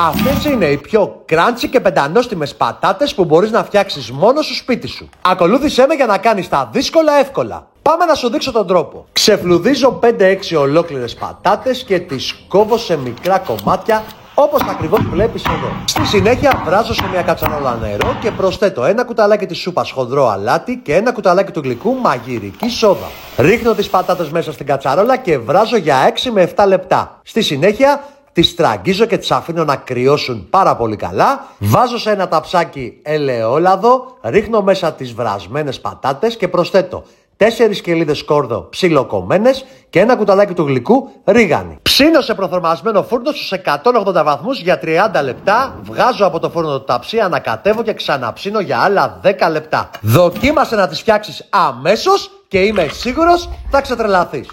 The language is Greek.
Αυτές είναι οι πιο crunchy και πεντανόστιμες πατάτες που μπορείς να φτιάξεις μόνο στο σπίτι σου. Ακολούθησέ με για να κάνεις τα δύσκολα εύκολα. Πάμε να σου δείξω τον τρόπο. Ξεφλουδίζω 5-6 ολόκληρες πατάτες και τις κόβω σε μικρά κομμάτια, όπως ακριβώς βλέπεις εδώ. Στη συνέχεια βράζω σε μια κατσαρόλα νερό και προσθέτω ένα κουταλάκι της σούπας χοντρό αλάτι και ένα κουταλάκι του γλυκού μαγειρική σόδα. Ρίχνω τις πατάτες μέσα στην κατσαρόλα και βράζω για 6 με 7 λεπτά. Στη συνέχεια τις στραγγίζω και τις αφήνω να κρυώσουν πάρα πολύ καλά. Βάζω σε ένα ταψάκι ελαιόλαδο, ρίχνω μέσα τις βρασμένες πατάτες και προσθέτω 4 σκελίδες σκόρδο ψιλοκομμένες και ένα κουταλάκι του γλυκού ρίγανη. Ψήνω σε προθερμασμένο φούρνο στους 180 βαθμούς για 30 λεπτά. Βγάζω από το φούρνο το ταψί, ανακατεύω και ξαναψήνω για άλλα 10 λεπτά. Δοκίμασε να τις φτιάξεις αμέσως και είμαι σίγουρος θα ξετρελαθείς.